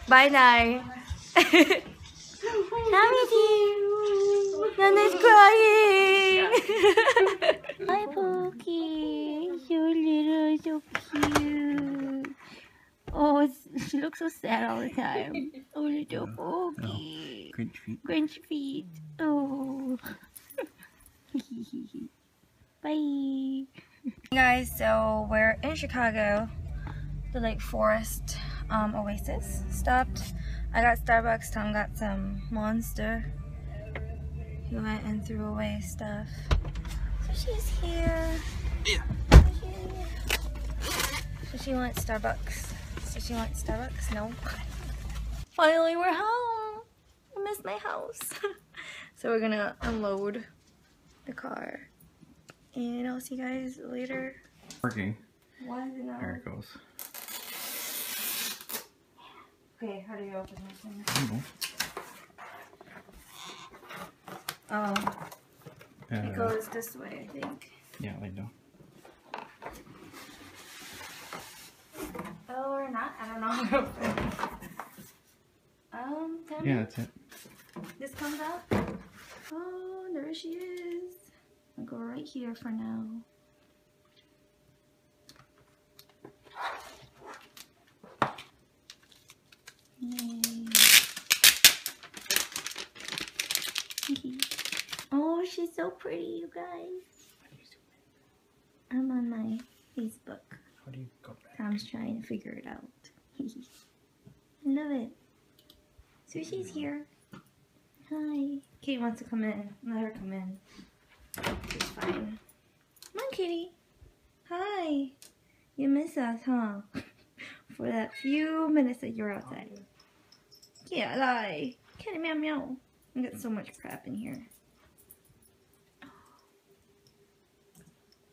Bye, Nai. Nami, Nana's crying. Hi, Pookie. So little, so cute. Oh, she looks so sad all the time. Oh, little Pookie. Grinch feet. Grinch feet. Oh. Bye. Guys, so we're in Chicago, the Lake Forest Oasis. Stopped. I got Starbucks. Tom got some Monster. He went and threw away stuff. So she's here. Yeah. So she wants Starbucks. So she wants Starbucks? No. Finally, we're home. I miss my house. So we're gonna unload the car. And I'll see you guys later. Working. Why is it not? There it goes. Okay, how do you open this thing? I don't know. Oh. It goes this way, I think. Yeah, I know. Oh, or not? I don't know how to open it. Yeah, that's it. This comes out. Oh, there she is. I'll go right here for now. Yay. Oh, she's so pretty, you guys. I'm on my Facebook. How do you go back? Tom's trying to figure it out. I love it. So she's here. Hi. Kitty wants to come in. Let her come in. She's fine. Come on, Kitty. Hi. You miss us, huh? For that few minutes that you're outside. Yeah, lie. Kitty meow meow. I got so much crap in here.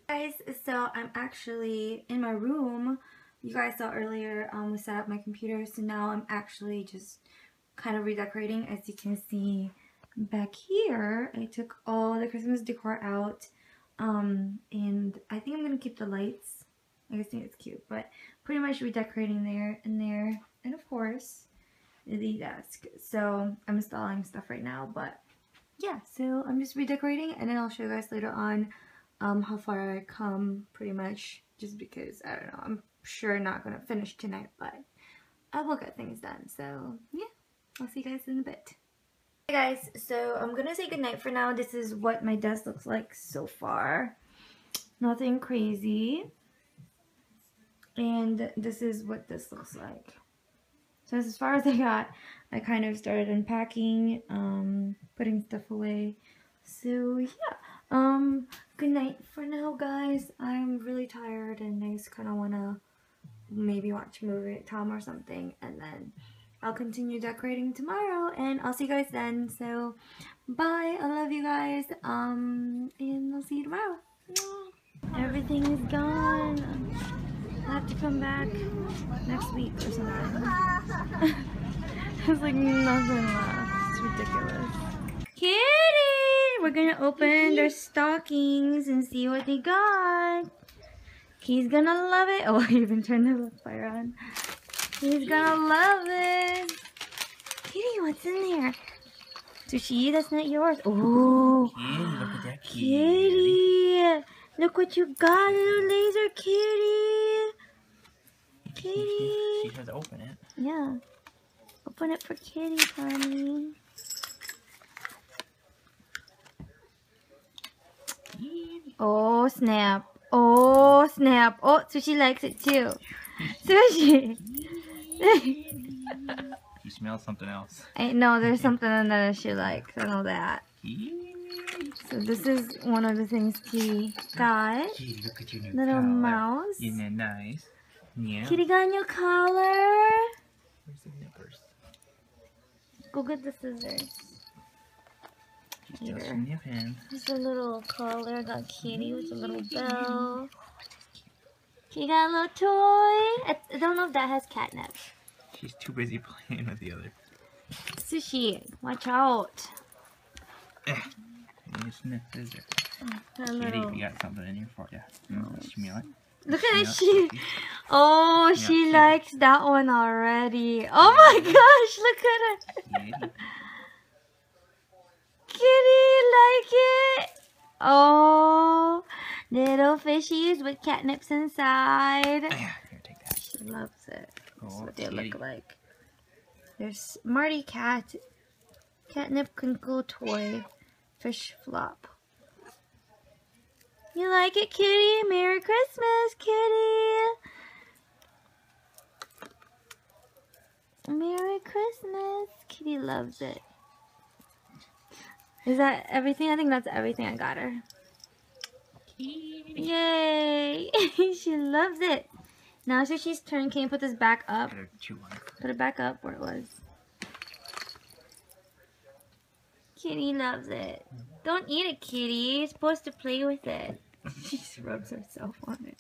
Guys, so I'm actually in my room. You guys saw earlier we set up my computer, so now I'm actually just kind of redecorating. As you can see back here, I took all the Christmas decor out, and I think I'm gonna keep the lights. I just think it's cute, but pretty much redecorating there and there, and of course the desk. So I'm installing stuff right now, but yeah, so I'm just redecorating, and then I'll show you guys later on how far I come, pretty much, just because I don't know, I'm sure not gonna finish tonight, but I will get things done. So yeah, I'll see you guys in a bit. Hey guys, so I'm gonna say goodnight for now. This is what my desk looks like so far. Nothing crazy. And this is what this looks like. So as far as I got, I kind of started unpacking, putting stuff away. So yeah, good night for now, guys. I'm really tired and I just kind of want to maybe watch a movie with Tom or something, and then I'll continue decorating tomorrow, and I'll see you guys then. So bye, I love you guys, and I'll see you tomorrow. Everything is gone. I have to come back next week or something. There's like nothing left. It's ridiculous. Kitty! We're gonna open their stockings and see what they got. He's gonna love it. Oh, I even turned the fire on. He's gonna love it. Kitty, what's in there? Sushi, that's not yours. Oh, Kitty, look at that Kitty. Look what you got, little laser kitty. Kitty. She has to open it. Yeah. Open it for Kitty, Tommy. Oh, snap. Oh, snap. Oh, Sushi likes it too. Sushi. You smell something else. I know there's something in there that she likes. I know that. So this is one of the things Kitty got. Kitty, look at your new Little collar. mouse. Isn't that nice? Yeah. Kitty got a new collar. Where's the nippers? Go get the scissors. She's just nipping. There's a little collar. Got Kitty with a little bell. Kitty got a little toy. I don't know if that has catnip. She's too busy playing with the other. Sushi, watch out. You sniff scissors. Got a Kitty, little... you got something in here for you. Smell it. Look at it. She She likes that one already. Oh my gosh, look at it. Kitty, like it. Oh, little fishies with catnips inside. Here, take that. She loves it. That's what they kitty. look like. There's Marty Cat, catnip crinkle toy, fish flop. You like it, kitty? Merry Christmas, kitty. Merry Christmas. Kitty loves it. Is that everything? I think that's everything I got her. Yay! She loves it. Now it's Sushi's turn. Can you put this back up? Put it back up where it was. Kitty loves it. Don't eat it, Kitty. You're supposed to play with it. She just rubs herself on it.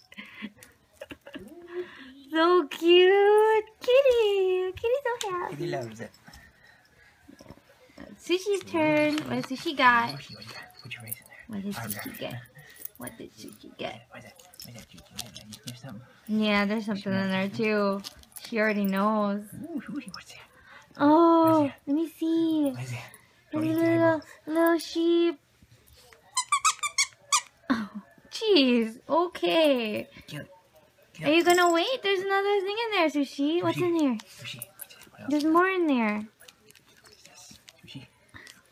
So cute. Kitty. Kitty's so happy. Kitty loves it. Sushi's turn. What does Sushi got? What you raise in there? What did Sushi get? What did Sushi get? What's that? There's something. Yeah, there's something in there too. She already knows. Ooh, what's that? Oh, let me see. What is that? There's a little sheep. Oh, jeez. Okay. Are you gonna wait? There's another thing in there, Sushi. What's in there? There's more in there.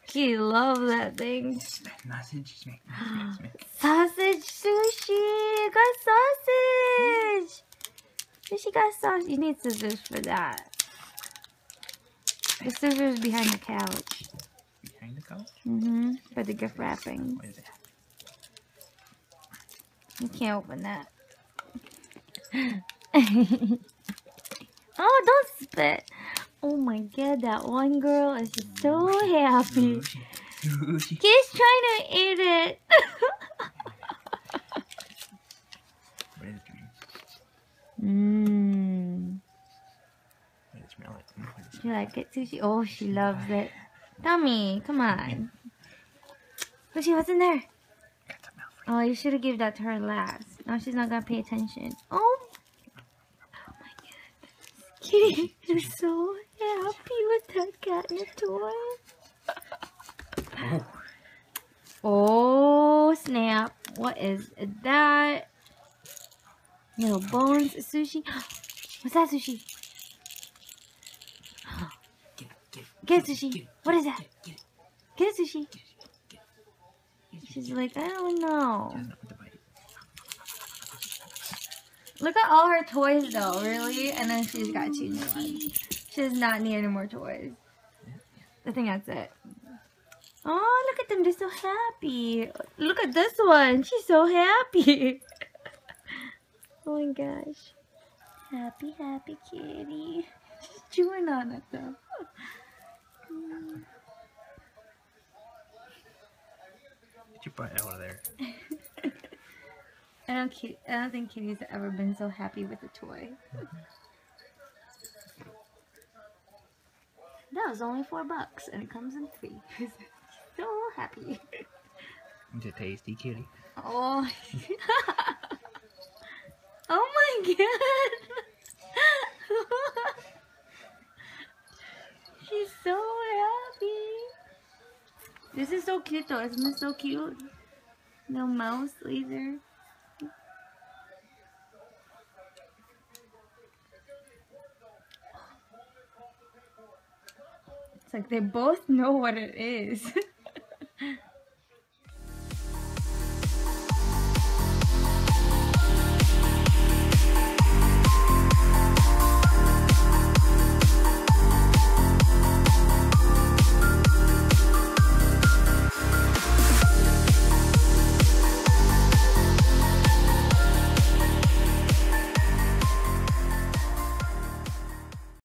Kitty loves that thing. Sausage. Sausage, Sushi. Got sausage. Sushi got sausage. You need scissors for that. The scissors behind the couch. Behind the couch? Mm-hmm. For the gift wrapping. What is that? You can't open that. Oh, don't spit. Oh my god, that one girl is just so happy. Kitty's trying to eat it. What is it? Mmm. What does it smell like? You like it, Sushi? Oh, she loves it. Tell me, come on. Sushi, what's in there? Oh, you should have given that to her last. Now she's not gonna pay attention. Oh my god. Kitty is so happy with that catnip toy. Oh snap. What is that? Little bones, Sushi. What's that, Sushi? Get it, Sushi. What is that? Get it, Sushi. She's like, I don't know. Look at all her toys though, really? And then she's got 2 new ones. She does not need any more toys. I think that's it. Oh, look at them. They're so happy. Look at this one. She's so happy. Oh my gosh. Happy, happy kitty. She's chewing on it though. Get your butt out of there. I don't think Kitty's ever been so happy with a toy. That was only $4 and it comes in 3. So happy. Is it tasty, Kitty? Oh. Oh my god. She's so happy. This is so cute though. Isn't this so cute? No mouse laser. It's like they both know what it is.